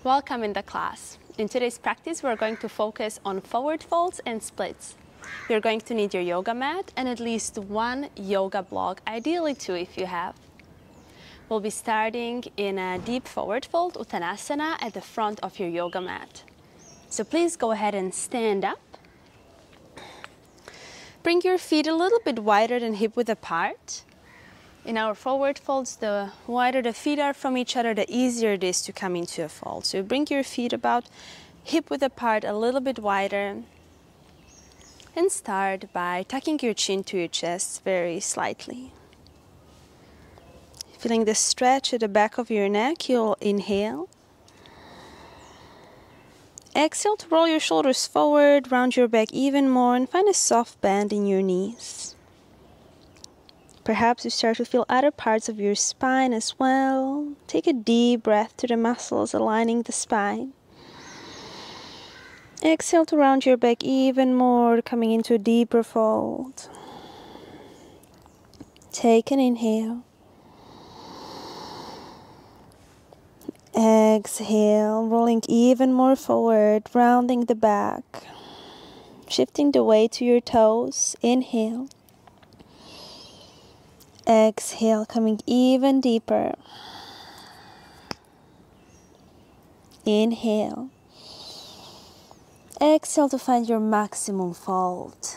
Welcome in the class. In today's practice, we're going to focus on forward folds and splits. You're going to need your yoga mat and at least one yoga block, ideally two if you have. We'll be starting in a deep forward fold, Uttanasana, at the front of your yoga mat. So please go ahead and stand up. Bring your feet a little bit wider than hip-width apart. In our forward folds, the wider the feet are from each other, the easier it is to come into a fold. So bring your feet about hip-width apart, a little bit wider. And start by tucking your chin to your chest very slightly. Feeling the stretch at the back of your neck, you'll inhale. Exhale to roll your shoulders forward, round your back even more, and find a soft bend in your knees. Perhaps you start to feel other parts of your spine as well. Take a deep breath to the muscles aligning the spine. Exhale to round your back even more, coming into a deeper fold. Take an inhale. Exhale, rolling even more forward, rounding the back. Shifting the weight to your toes. Inhale. Exhale, coming even deeper. Inhale. Exhale to find your maximum fold.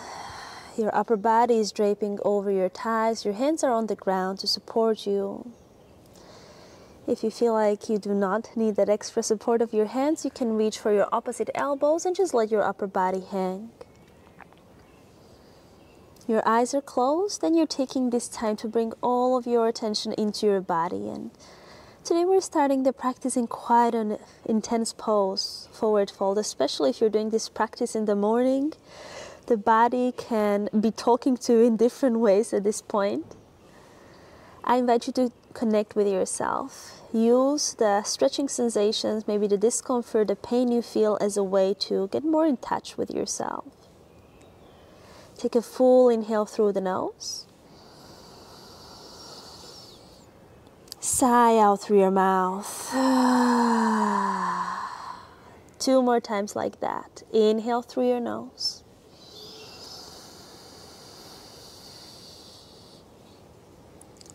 Your upper body is draping over your thighs. Your hands are on the ground to support you. If you feel like you do not need that extra support of your hands, you can reach for your opposite elbows and just let your upper body hang. Your eyes are closed, and you're taking this time to bring all of your attention into your body. And today we're starting the practice in quite an intense pose, forward fold, especially if you're doing this practice in the morning. The body can be talking to you in different ways at this point. I invite you to connect with yourself. Use the stretching sensations, maybe the discomfort, the pain you feel as a way to get more in touch with yourself. Take a full inhale through the nose. Sigh out through your mouth. 2 more times like that. Inhale through your nose.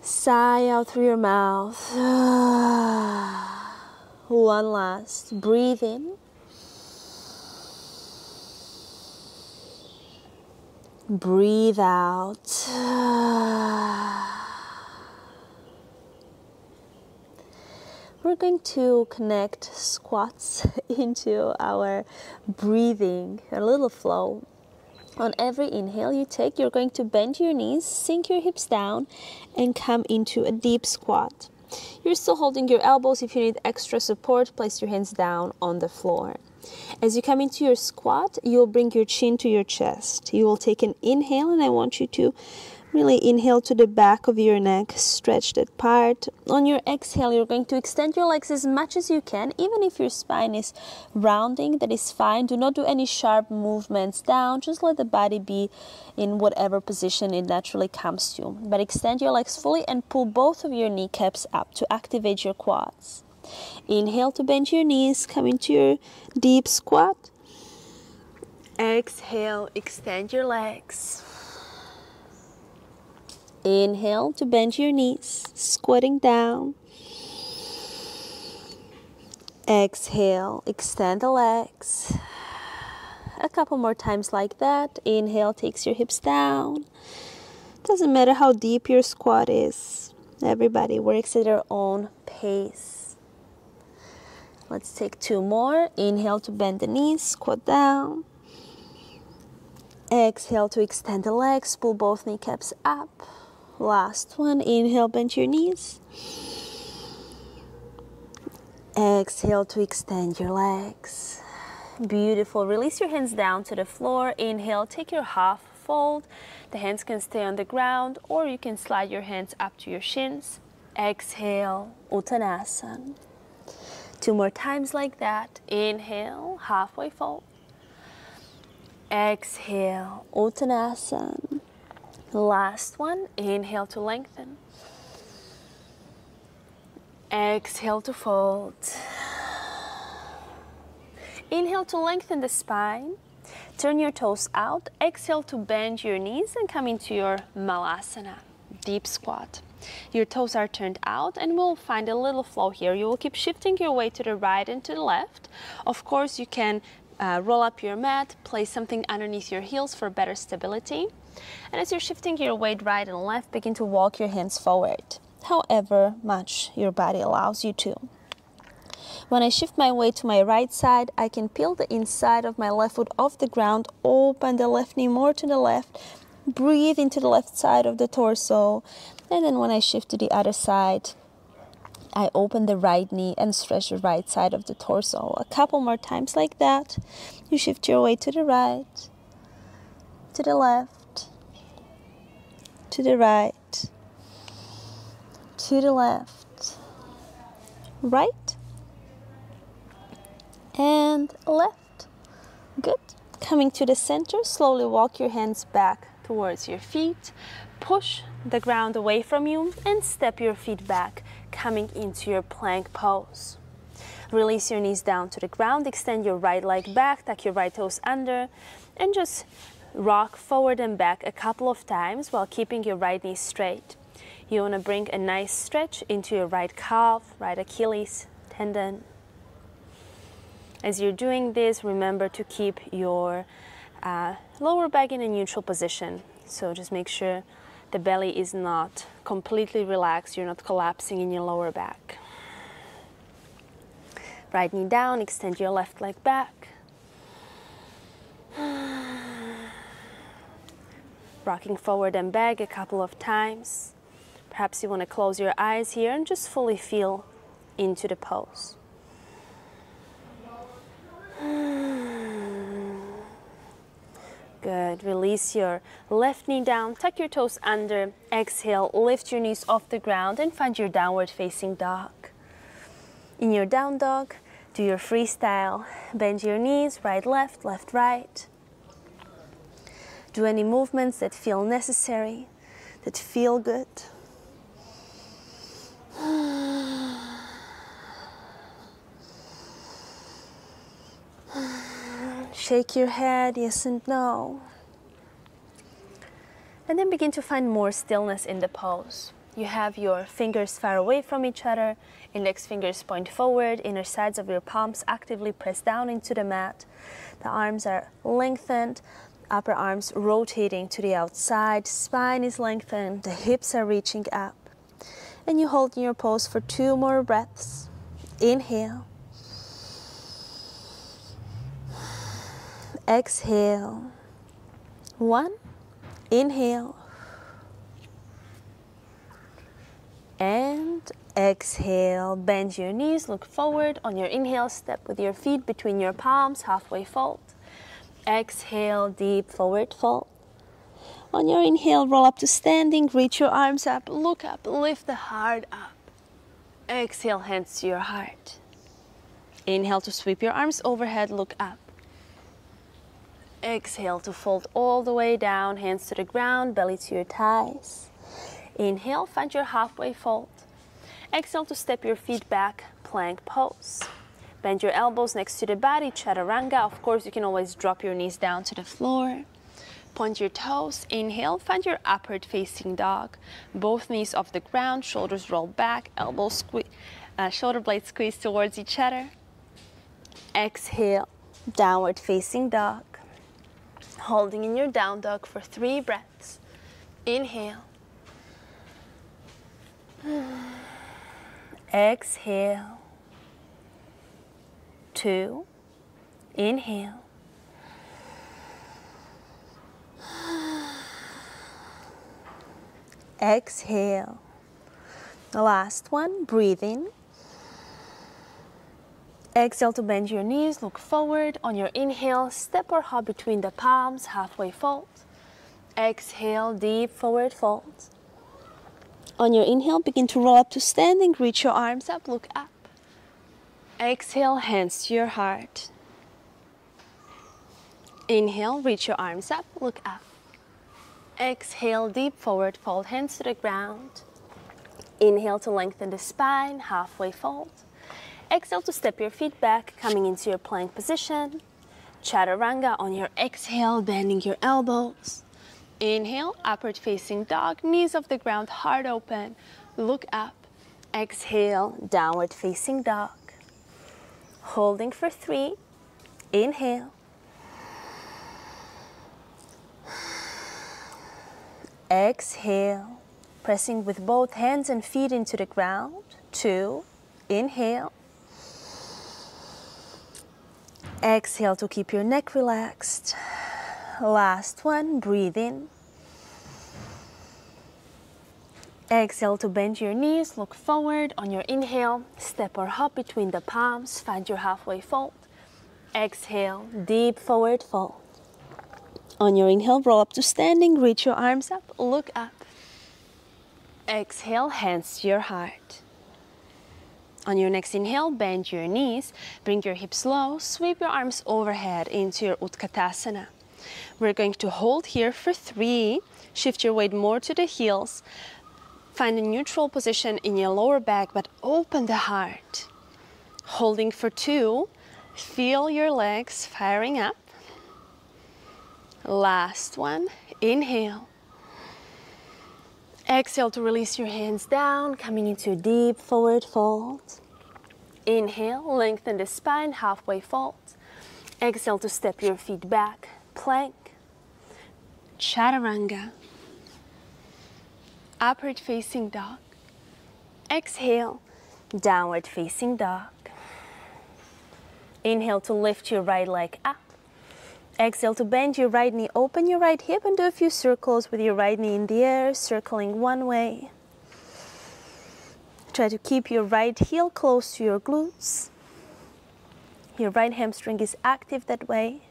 Sigh out through your mouth. One last. Breathe in. Breathe out. We're going to connect squats into our breathing, a little flow. On every inhale you take, you're going to bend your knees, sink your hips down, and come into a deep squat. You're still holding your elbows. If you need extra support, place your hands down on the floor. As you come into your squat, you'll bring your chin to your chest. You will take an inhale, and I want you to really inhale to the back of your neck, stretch that part. On your exhale, you're going to extend your legs as much as you can. Even if your spine is rounding, that is fine. Do not do any sharp movements down. Just let the body be in whatever position it naturally comes to. But extend your legs fully and pull both of your kneecaps up to activate your quads. Inhale to bend your knees, come into your deep squat. Exhale, extend your legs. Inhale to bend your knees, squatting down. Exhale, extend the legs. A couple more times like that. Inhale takes your hips down. Doesn't matter how deep your squat is. Everybody works at their own pace. Let's take 2 more. Inhale to bend the knees, squat down. Exhale to extend the legs, pull both kneecaps up. Last one. Inhale, bend your knees. Exhale to extend your legs. Beautiful. Release your hands down to the floor. Inhale, take your half fold. The hands can stay on the ground, or you can slide your hands up to your shins. Exhale, Uttanasana. 2 more times like that. Inhale, halfway fold. Exhale, Uttanasana. Last one. Inhale to lengthen. Exhale to fold. Inhale to lengthen the spine. Turn your toes out. Exhale to bend your knees and come into your Malasana, deep squat. Your toes are turned out and we'll find a little flow here. You will keep shifting your weight to the right and to the left. Of course, you can roll up your mat, place something underneath your heels for better stability. And as you're shifting your weight right and left, begin to walk your hands forward, however much your body allows you to. When I shift my weight to my right side, I can peel the inside of my left foot off the ground, open the left knee more to the left, breathe into the left side of the torso, and then when I shift to the other side, I open the right knee and stretch the right side of the torso. A couple more times like that. You shift your weight to the right, to the left, to the right, to the left, right, and left. Good. Coming to the center, slowly walk your hands back towards your feet. Push the ground away from you and step your feet back, coming into your plank pose. Release your knees down to the ground, extend your right leg back, tuck your right toes under, and just rock forward and back a couple of times while keeping your right knee straight. You want to bring a nice stretch into your right calf, right Achilles tendon. As you're doing this, remember to keep your lower back in a neutral position. So just make sure the belly is not completely relaxed, you're not collapsing in your lower back. Right knee down, extend your left leg back. Rocking forward and back a couple of times. Perhaps you want to close your eyes here and just fully feel into the pose. Good. Release your left knee down, tuck your toes under, exhale, lift your knees off the ground and find your downward facing dog. In your down dog, do your freestyle. Bend your knees, right, left, right. Do any movements that feel necessary, that feel good. Shake your head, yes and no. And then begin to find more stillness in the pose. You have your fingers far away from each other, index fingers point forward, inner sides of your palms actively press down into the mat. The arms are lengthened, upper arms rotating to the outside, spine is lengthened, the hips are reaching up. And you hold in your pose for 2 more breaths. Inhale. Exhale. 1. Inhale. And exhale. Bend your knees, look forward. On your inhale, step with your feet between your palms, halfway fold. Exhale, deep forward fold. On your inhale, roll up to standing, reach your arms up, look up, lift the heart up. Exhale, hands to your heart. Inhale to sweep your arms overhead, look up. Exhale to fold all the way down, hands to the ground, belly to your thighs. Inhale, find your halfway fold. Exhale to step your feet back, plank pose. Bend your elbows next to the body, chaturanga. Of course, you can always drop your knees down to the floor. Point your toes. Inhale, find your upward facing dog. Both knees off the ground, shoulders roll back, elbows squeeze, shoulder blades squeeze towards each other. Exhale, downward facing dog. Holding in your down dog for 3 breaths. Inhale. Exhale. 2. Inhale. Exhale. The last one, breathe in. Exhale to bend your knees, look forward. On your inhale, step or hop between the palms, halfway fold. Exhale, deep forward fold. On your inhale, begin to roll up to standing, reach your arms up, look up. Exhale, hands to your heart. Inhale, reach your arms up, look up. Exhale, deep forward fold, hands to the ground. Inhale to lengthen the spine, halfway fold. Exhale to step your feet back, coming into your plank position. Chaturanga on your exhale, bending your elbows. Inhale, upward facing dog, knees off the ground, heart open, look up. Exhale, downward facing dog. Holding for 3. Inhale. Exhale, pressing with both hands and feet into the ground. 2. Inhale. Exhale to keep your neck relaxed. Last one, breathe in. Exhale to bend your knees, look forward. On your inhale, step or hop between the palms, find your halfway fold. Exhale, deep forward fold. On your inhale, roll up to standing, reach your arms up, look up. Exhale, hands to your heart. On your next inhale, bend your knees, bring your hips low, sweep your arms overhead into your Utkatasana. We're going to hold here for 3, shift your weight more to the heels, find a neutral position in your lower back, but open the heart. Holding for 2, feel your legs firing up. Last one, inhale. Exhale to release your hands down, coming into a deep forward fold. Inhale, lengthen the spine, halfway fold. Exhale to step your feet back, plank. Chaturanga. Upward facing dog. Exhale, downward facing dog. Inhale to lift your right leg up. Exhale to bend your right knee, open your right hip and do a few circles with your right knee in the air, circling one way. Try to keep your right heel close to your glutes. Your right hamstring is active that way.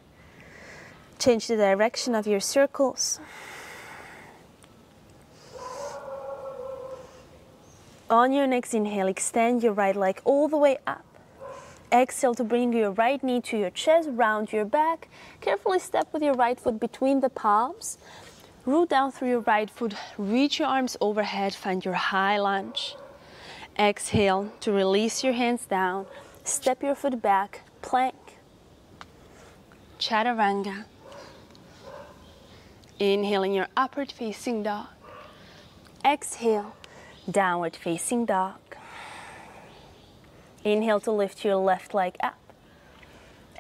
Change the direction of your circles. On your next inhale, extend your right leg all the way up. Exhale to bring your right knee to your chest, round your back. Carefully step with your right foot between the palms. Root down through your right foot, reach your arms overhead, find your high lunge. Exhale to release your hands down, step your foot back, plank. Chaturanga. Inhaling your upward facing dog. Exhale, downward facing dog. Inhale to lift your left leg up.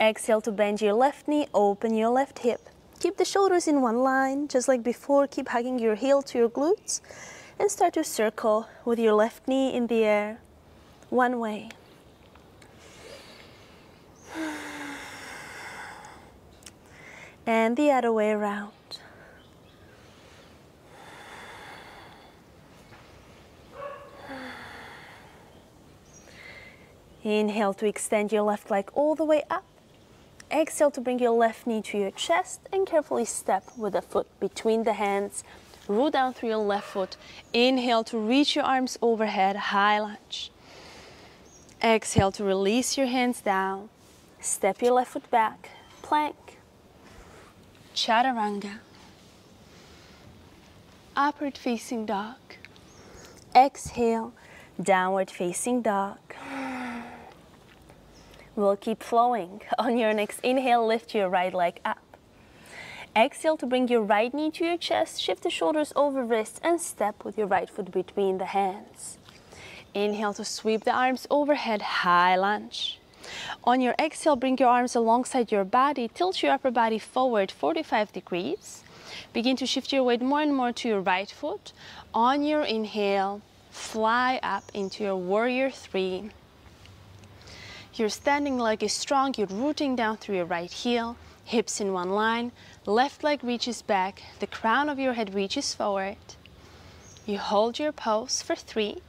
Exhale to bend your left knee, open your left hip. Keep the shoulders in one line, just like before. Keep hugging your heel to your glutes and start to circle with your left knee in the air, one way. And the other way around. Inhale to extend your left leg all the way up. Exhale to bring your left knee to your chest and carefully step with the foot between the hands. Root down through your left foot. Inhale to reach your arms overhead, high lunge. Exhale to release your hands down. Step your left foot back, plank. Chaturanga. Upward facing dog. Exhale, downward facing dog. We'll keep flowing. On your next inhale, lift your right leg up. Exhale to bring your right knee to your chest, shift the shoulders over wrists and step with your right foot between the hands. Inhale to sweep the arms overhead, high lunge. On your exhale, bring your arms alongside your body, tilt your upper body forward 45 degrees. Begin to shift your weight more and more to your right foot. On your inhale, fly up into your warrior 3. Your standing leg is strong, you're rooting down through your right heel, hips in one line, left leg reaches back, the crown of your head reaches forward. You hold your pose for 3.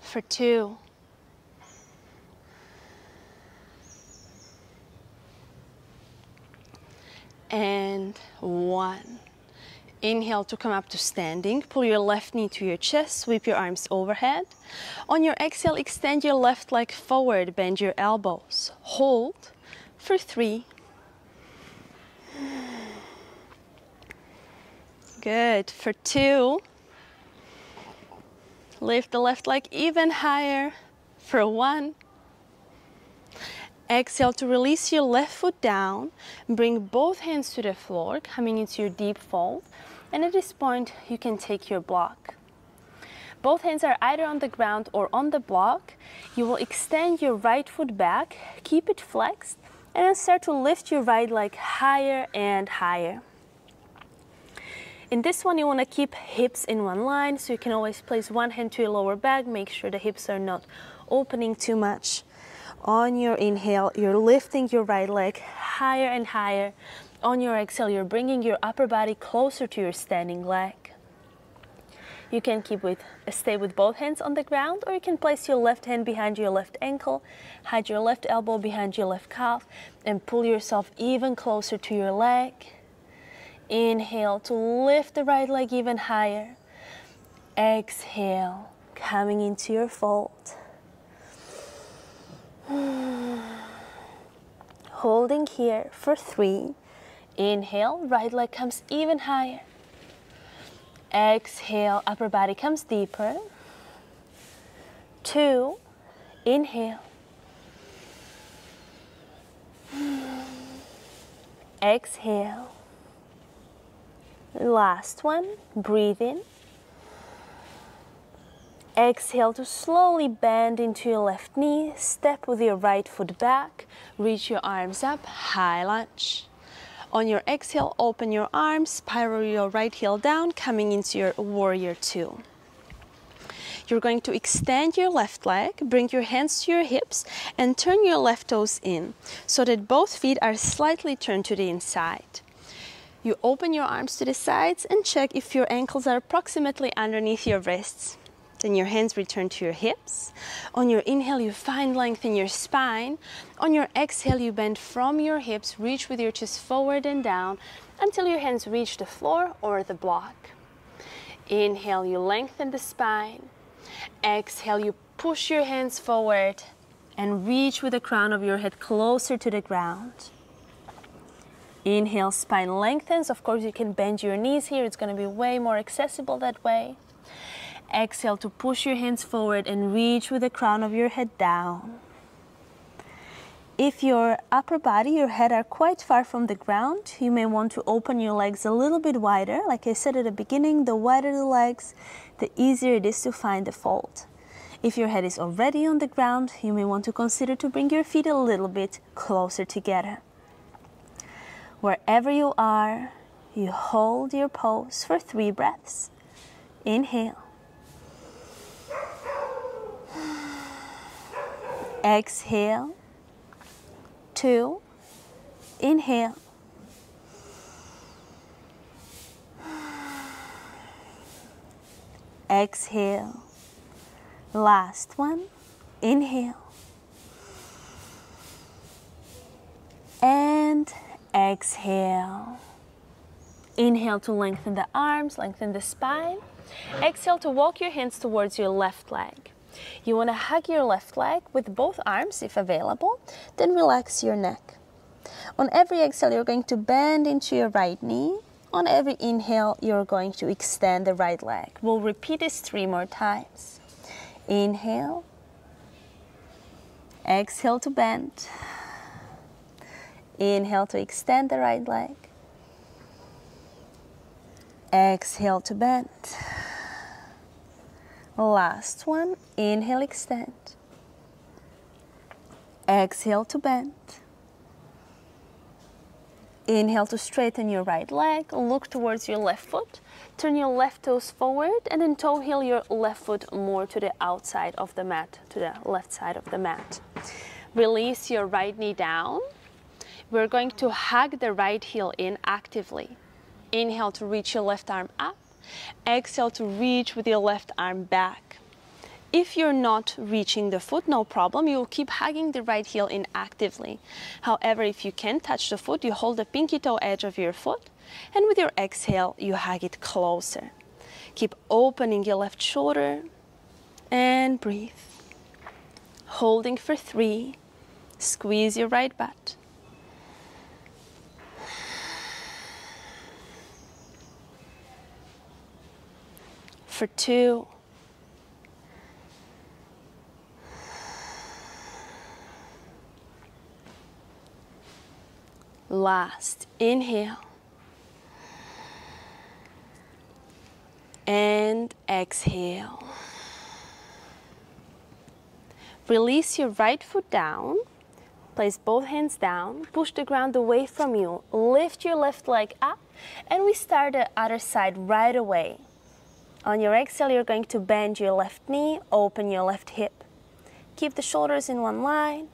For 2. And 1. Inhale to come up to standing. Pull your left knee to your chest, sweep your arms overhead. On your exhale, extend your left leg forward, bend your elbows. Hold for 3. Good. For 2, lift the left leg even higher. For 1, exhale to release your left foot down. Bring both hands to the floor, coming into your deep fold. And at this point, you can take your block. Both hands are either on the ground or on the block. You will extend your right foot back, keep it flexed, and then start to lift your right leg higher and higher. In this one, you want to keep hips in one line, so you can always place one hand to your lower back. Make sure the hips are not opening too much. On your inhale, you're lifting your right leg higher and higher. On your exhale, you're bringing your upper body closer to your standing leg. You can stay with both hands on the ground, or you can place your left hand behind your left ankle, hide your left elbow behind your left calf, and pull yourself even closer to your leg. Inhale to lift the right leg even higher. Exhale, coming into your fold. Holding here for 3. Inhale, right leg comes even higher. Exhale, upper body comes deeper. 2, inhale. Exhale. Last one, breathe in. Exhale to slowly bend into your left knee, step with your right foot back, reach your arms up, high lunge. On your exhale, open your arms, spiral your right heel down, coming into your warrior 2. You're going to extend your left leg, bring your hands to your hips, and turn your left toes in, so that both feet are slightly turned to the inside. You open your arms to the sides and check if your ankles are approximately underneath your wrists. Then your hands return to your hips. On your inhale, you find length in your spine. On your exhale, you bend from your hips, reach with your chest forward and down until your hands reach the floor or the block. Inhale, you lengthen the spine. Exhale, you push your hands forward and reach with the crown of your head closer to the ground. Inhale, spine lengthens. Of course, you can bend your knees here. It's going to be way more accessible that way. Exhale to push your hands forward and reach with the crown of your head down. If your upper body, your head are quite far from the ground, you may want to open your legs a little bit wider. Like I said at the beginning, the wider the legs, the easier it is to find the fold. If your head is already on the ground, you may want to consider to bring your feet a little bit closer together. Wherever you are, you hold your pose for 3 breaths. Inhale. Exhale. 2. Inhale. Exhale. Last one. Inhale. And exhale. Inhale to lengthen the arms, lengthen the spine. Exhale to walk your hands towards your left leg. You want to hug your left leg with both arms if available, then relax your neck. On every exhale, you're going to bend into your right knee. On every inhale, you're going to extend the right leg. We'll repeat this 3 more times. Inhale. Exhale to bend. Inhale to extend the right leg. Exhale to bend. Last one. Inhale, extend. Exhale to bend. Inhale to straighten your right leg. Look towards your left foot. Turn your left toes forward and then toe heel your left foot more to the outside of the mat, to the left side of the mat. Release your right knee down. We're going to hug the right heel in actively. Inhale to reach your left arm up. Exhale to reach with your left arm back. If you're not reaching the foot, no problem. You'll keep hugging the right heel in actively. However, if you can touch the foot, you hold the pinky toe edge of your foot, and with your exhale, you hug it closer. Keep opening your left shoulder and breathe. Holding for 3. Squeeze your right butt. For 2. Last, inhale. And exhale. Release your right foot down. Place both hands down. Push the ground away from you. Lift your left leg up. And we start the other side right away. On your exhale, you're going to bend your left knee, open your left hip. Keep the shoulders in one line.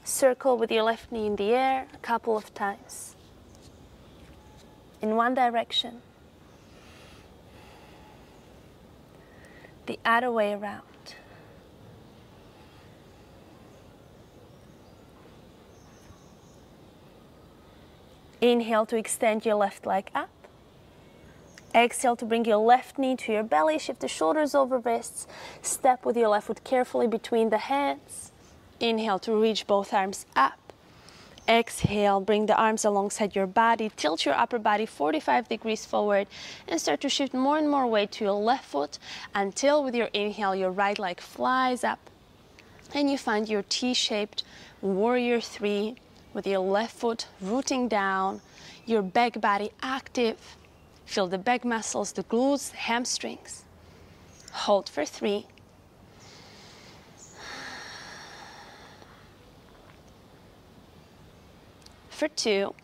Circle with your left knee in the air a couple of times. In one direction. The other way around. Inhale to extend your left leg up. Exhale to bring your left knee to your belly. Shift the shoulders over wrists. Step with your left foot carefully between the hands. Inhale to reach both arms up. Exhale, bring the arms alongside your body. Tilt your upper body 45 degrees forward and start to shift more and more weight to your left foot until with your inhale, your right leg flies up and you find your T-shaped warrior 3 with your left foot rooting down, your back body active. Feel the back muscles, the glutes, the hamstrings. Hold for 3. For 2.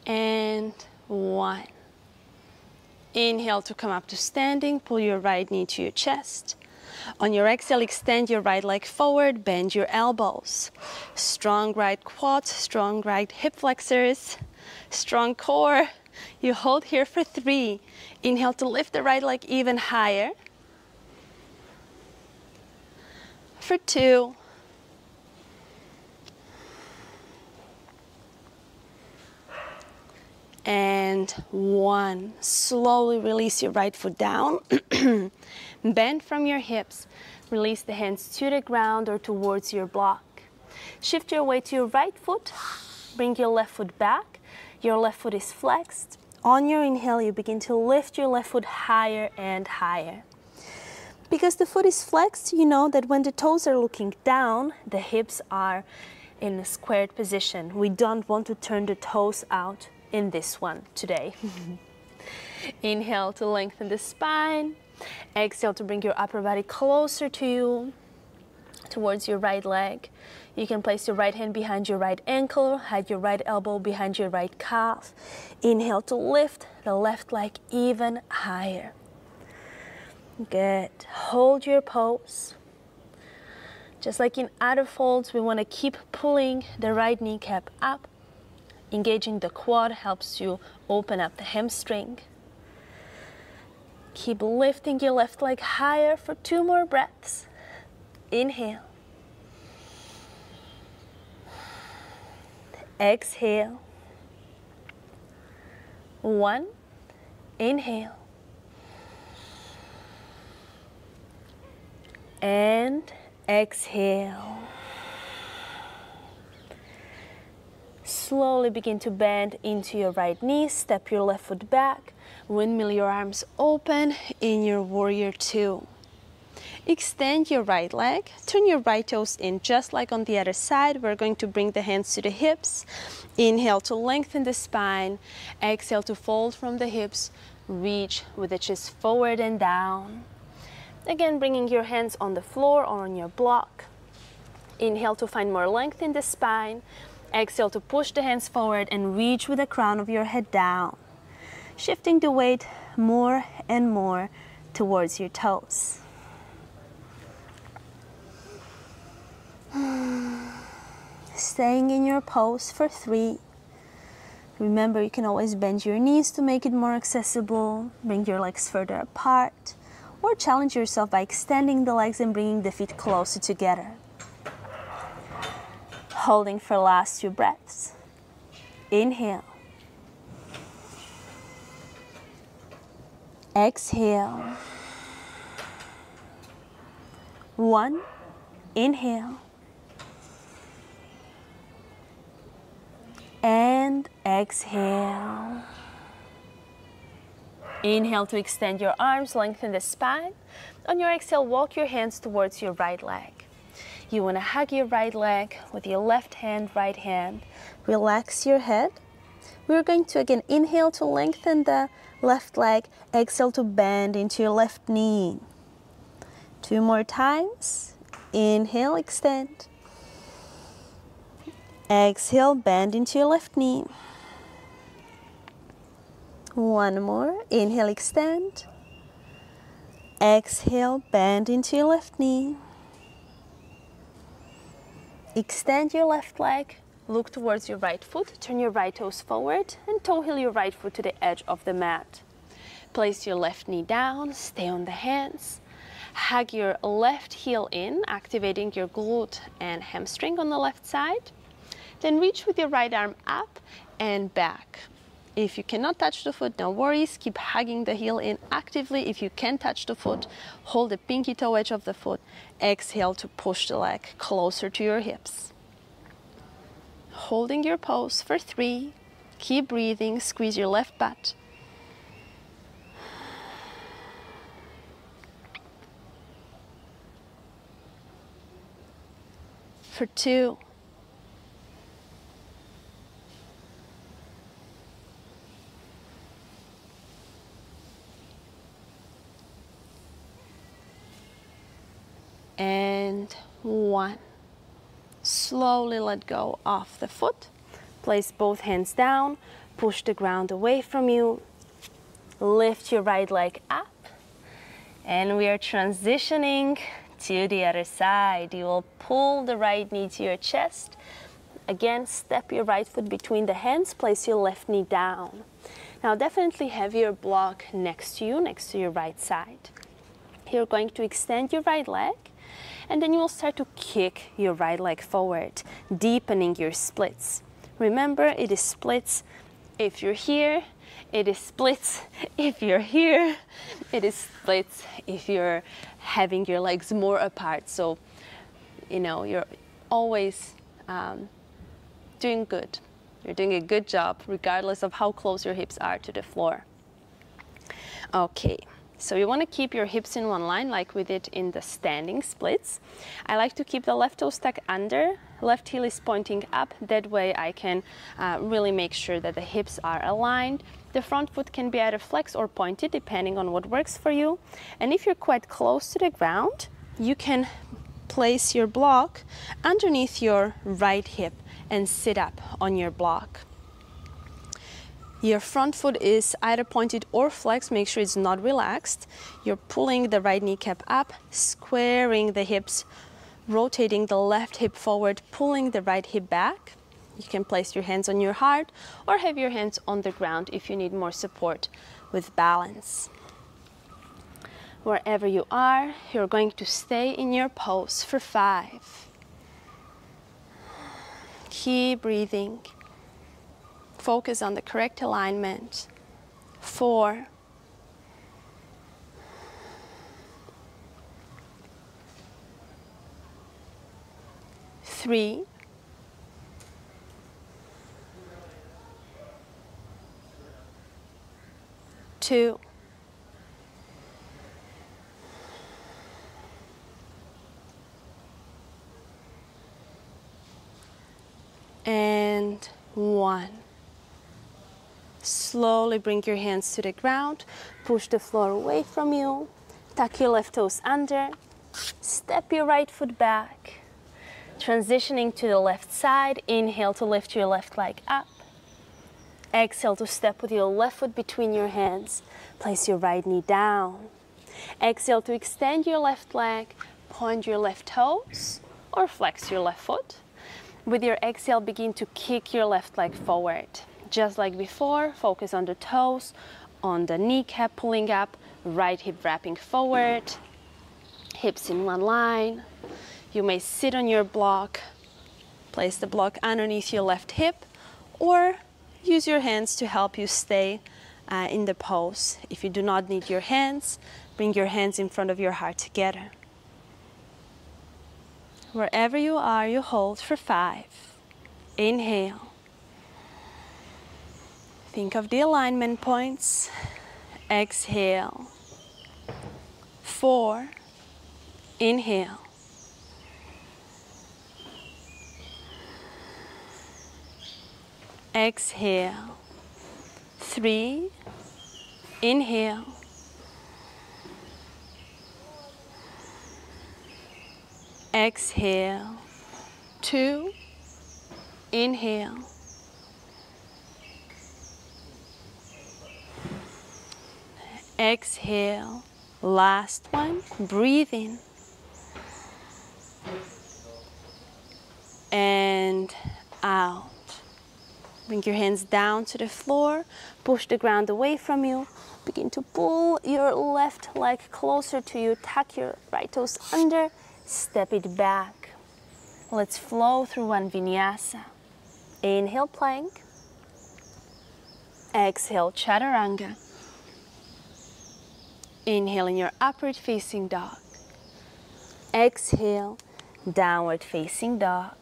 And 1. Inhale to come up to standing. Pull your right knee to your chest. On your exhale, extend your right leg forward. Bend your elbows. Strong right quads, strong right hip flexors, strong core. You hold here for 3. Inhale to lift the right leg even higher. For 2. And 1. Slowly release your right foot down. Bend from your hips. Release the hands to the ground or towards your block. Shift your weight to your right foot. Bring your left foot back. Your left foot is flexed. On your inhale, you begin to lift your left foot higher and higher. Because the foot is flexed, you know that when the toes are looking down, the hips are in a squared position. We don't want to turn the toes out in this one today. Inhale to lengthen the spine. Exhale to bring your upper body closer to you, towards your right leg. You can place your right hand behind your right ankle, hide your right elbow behind your right calf. Inhale to lift the left leg even higher. Good. Hold your pose. Just like in other folds, we want to keep pulling the right kneecap up. Engaging the quad helps you open up the hamstring. Keep lifting your left leg higher for 2 more breaths. Inhale. Exhale. 1. Inhale. And exhale. Slowly begin to bend into your right knee. Step your left foot back. Windmill your arms open in your warrior 2. Extend your right leg. Turn your right toes in just like on the other side. We're going to bring the hands to the hips. Inhale to lengthen the spine. Exhale to fold from the hips. Reach with the chest forward and down. Again, bringing your hands on the floor or on your block. Inhale to find more length in the spine. Exhale to push the hands forward and reach with the crown of your head down. Shifting the weight more and more towards your toes. Staying in your pose for 3. Remember, you can always bend your knees to make it more accessible. Bring your legs further apart. Or challenge yourself by extending the legs and bringing the feet closer together. Holding for last 2 breaths. Inhale. Exhale. 1. Inhale. Exhale. Inhale to extend your arms, lengthen the spine. On your exhale, walk your hands towards your right leg. You want to hug your right leg with your left hand, right hand. Relax your head. We're going to again inhale to lengthen the left leg. Exhale to bend into your left knee. 2 more times. Inhale, extend. Exhale, bend into your left knee. 1 more. Inhale, extend. Exhale, bend into your left knee. Extend your left leg. Look towards your right foot. Turn your right toes forward and toe heel your right foot to the edge of the mat. Place your left knee down. Stay on the hands. Hug your left heel in, activating your glute and hamstring on the left side. Then reach with your right arm up and back. If you cannot touch the foot, no worries. Keep hugging the heel in actively. If you can touch the foot, hold the pinky toe edge of the foot. Exhale to push the leg closer to your hips. Holding your pose for 3. Keep breathing. Squeeze your left butt. For 2. And 1. Slowly let go of the foot. Place both hands down. Push the ground away from you. Lift your right leg up. And we are transitioning to the other side. You will pull the right knee to your chest. Again, step your right foot between the hands. Place your left knee down. Now definitely have your block next to you, next to your right side. You're going to extend your right leg. And then you will start to kick your right leg forward, deepening your splits. Remember, it is splits if you're here, it is splits if you're here, it is splits if you're having your legs more apart. So, you know, you're always doing good. You're doing a good job, regardless of how close your hips are to the floor. Okay. So you want to keep your hips in one line like we did in the standing splits. I like to keep the left toe stuck under, left heel is pointing up. That way I can really make sure that the hips are aligned. The front foot can be either flexed or pointed depending on what works for you. And if you're quite close to the ground, you can place your block underneath your right hip and sit up on your block. Your front foot is either pointed or flexed. Make sure it's not relaxed. You're pulling the right kneecap up, squaring the hips, rotating the left hip forward, pulling the right hip back. You can place your hands on your heart or have your hands on the ground if you need more support with balance. Wherever you are, you're going to stay in your pose for 5. Keep breathing. Focus on the correct alignment. 4. 3. 2. And 1. Slowly bring your hands to the ground, push the floor away from you, tuck your left toes under, step your right foot back, transitioning to the left side. Inhale to lift your left leg up, exhale to step with your left foot between your hands, place your right knee down, exhale to extend your left leg, point your left toes or flex your left foot. With your exhale, begin to kick your left leg forward. Just like before, focus on the toes, on the kneecap pulling up, right hip wrapping forward, hips in one line. You may sit on your block, place the block underneath your left hip, or use your hands to help you stay in the pose. If you do not need your hands, bring your hands in front of your heart together. Wherever you are, you hold for 5. Inhale. Think of the alignment points. Exhale. 4. Inhale. Exhale. 3. Inhale. Exhale. 2. Inhale. Exhale. Last one. Breathe in. And out. Bring your hands down to the floor. Push the ground away from you. Begin to pull your left leg closer to you. Tuck your right toes under. Step it back. Let's flow through one vinyasa. Inhale, plank. Exhale, chaturanga. Inhale in your upward facing dog. Exhale, downward facing dog.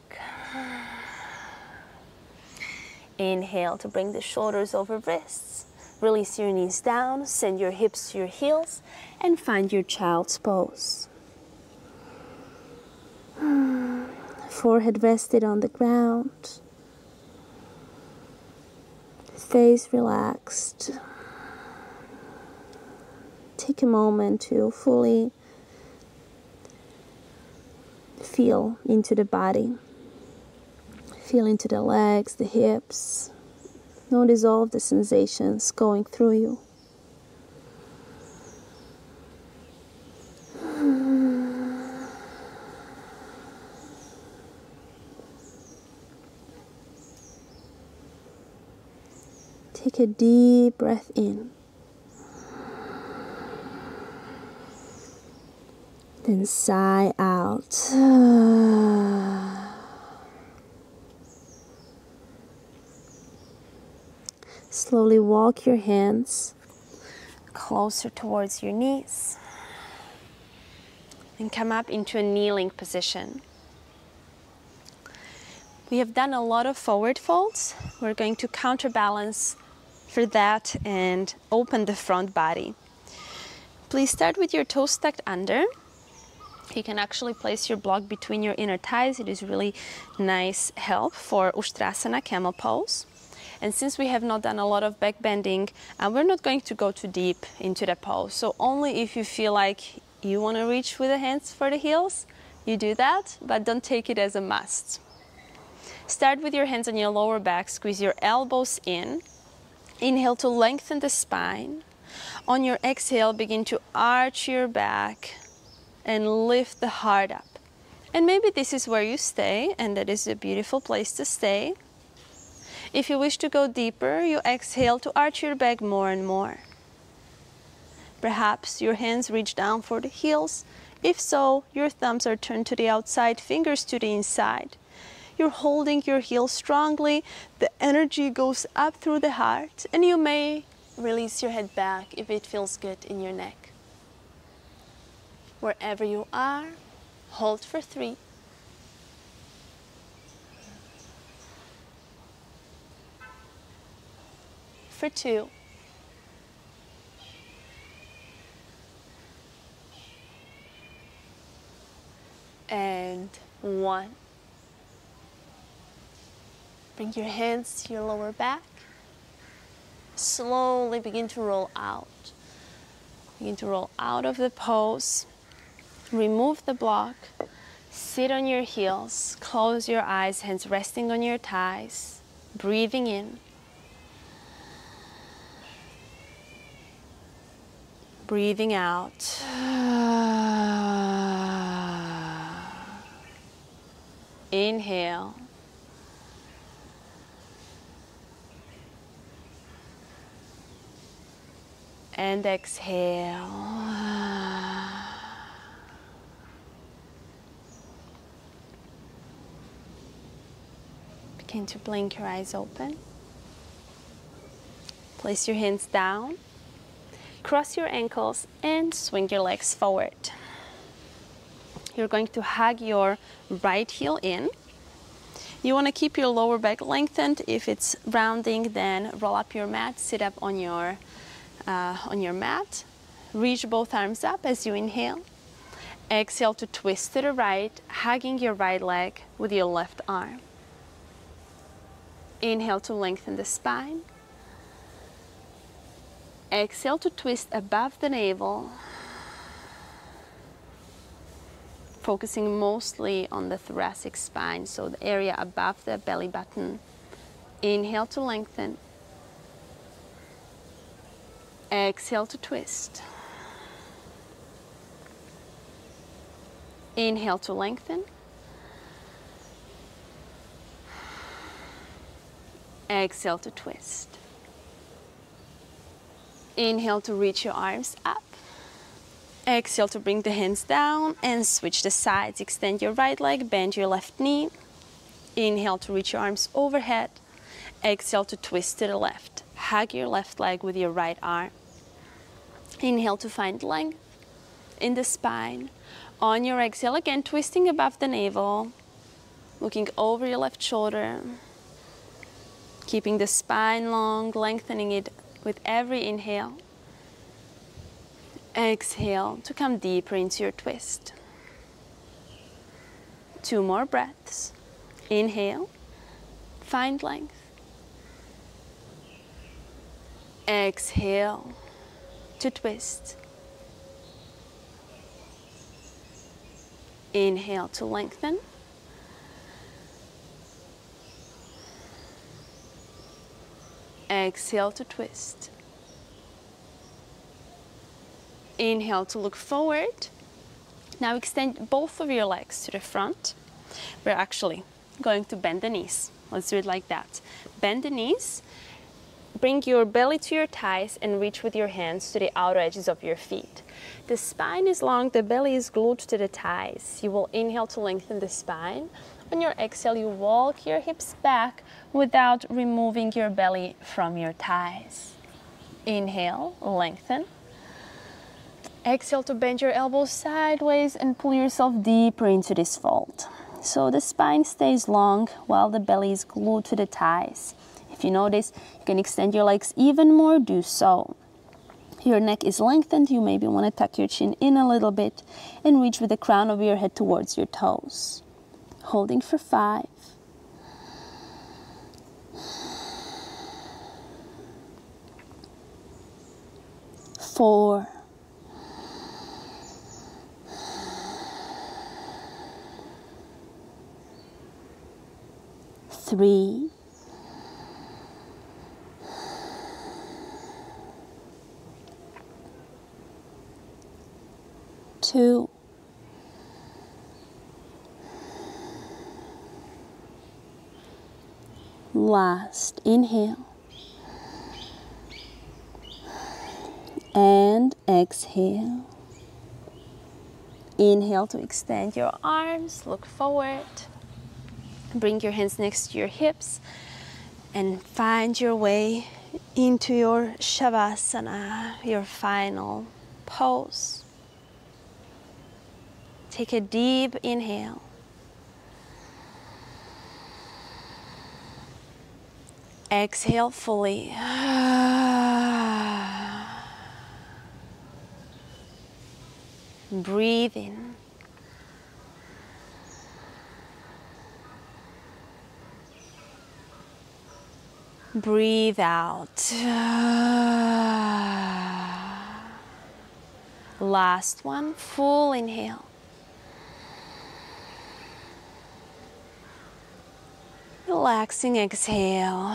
Inhale to bring the shoulders over wrists. Release your knees down, send your hips to your heels, and find your child's pose. Forehead rested on the ground. Face relaxed. Take a moment to fully feel into the body. Feel into the legs, the hips. Notice all of the sensations going through you. Take a deep breath in. Then sigh out. Slowly walk your hands closer towards your knees and come up into a kneeling position. We have done a lot of forward folds. We're going to counterbalance for that and open the front body. Please start with your toes tucked under. You can actually place your block between your inner thighs. It is really nice help for Ustrasana, camel pose. And since we have not done a lot of back bending, we're not going to go too deep into the pose. So only if you feel like you want to reach with the hands for the heels, you do that, but don't take it as a must. Start with your hands on your lower back, squeeze your elbows in. Inhale to lengthen the spine. On your exhale, begin to arch your back and lift the heart up. And maybe this is where you stay, and that is a beautiful place to stay. If you wish to go deeper, you exhale to arch your back more and more. Perhaps your hands reach down for the heels. If so, your thumbs are turned to the outside, fingers to the inside. You're holding your heels strongly, the energy goes up through the heart, and you may release your head back if it feels good in your neck. Wherever you are, hold for 3. For 2. And 1. Bring your hands to your lower back. Slowly begin to roll out. Begin to roll out of the pose. Remove the block. Sit on your heels. Close your eyes, hands resting on your thighs. Breathing in. Breathing out. Inhale. And exhale. Begin to blink your eyes open. Place your hands down. Cross your ankles and swing your legs forward. You're going to hug your right heel in. You want to keep your lower back lengthened. If it's rounding, then roll up your mat, sit up on your mat. Reach both arms up as you inhale. Exhale to twist to the right, hugging your right leg with your left arm. Inhale to lengthen the spine. Exhale to twist above the navel, focusing mostly on the thoracic spine, so the area above the belly button. Inhale to lengthen. Exhale to twist. Inhale to lengthen. Exhale to twist. Inhale to reach your arms up. Exhale to bring the hands down and switch the sides. Extend your right leg, bend your left knee. Inhale to reach your arms overhead. Exhale to twist to the left. Hug your left leg with your right arm. Inhale to find length in the spine. On your exhale, again, twisting above the navel, looking over your left shoulder, keeping the spine long, lengthening it with every inhale. Exhale to come deeper into your twist. 2 more breaths. Inhale, find length. Exhale to twist. Inhale to lengthen. Exhale to twist. Inhale to look forward. Now extend both of your legs to the front. We're actually going to bend the knees. Let's do it like that. Bend the knees. Bring your belly to your thighs and reach with your hands to the outer edges of your feet. The spine is long, the belly is glued to the thighs. You will inhale to lengthen the spine. On your exhale, you walk your hips back without removing your belly from your thighs. Inhale, lengthen. Exhale to bend your elbows sideways and pull yourself deeper into this fold. So the spine stays long while the belly is glued to the thighs. If you notice, you can extend your legs even more, do so. Your neck is lengthened, you maybe want to tuck your chin in a little bit and reach with the crown of your head towards your toes. Holding for 5. 4. 3. 2. Last inhale and exhale. Inhale to extend your arms, look forward. Bring your hands next to your hips and find your way into your Shavasana, your final pose. Take a deep inhale. Exhale fully. Breathe in. Breathe out. Last one, full inhale. Relaxing exhale.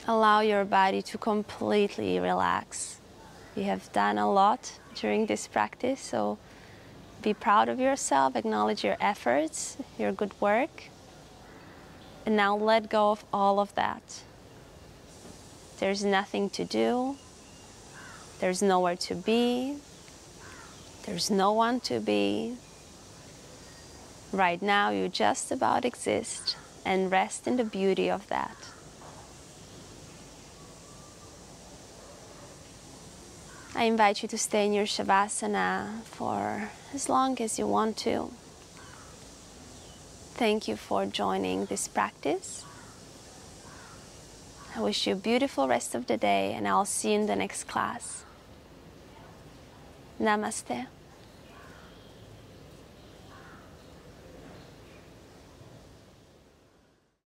Allow your body to completely relax. You have done a lot during this practice, so be proud of yourself, acknowledge your efforts, your good work, and now let go of all of that. There's nothing to do. There's nowhere to be. There's no one to be. Right now, you just about exist and rest in the beauty of that. I invite you to stay in your Shavasana for as long as you want to. Thank you for joining this practice. I wish you a beautiful rest of the day, and I'll see you in the next class. Namaste.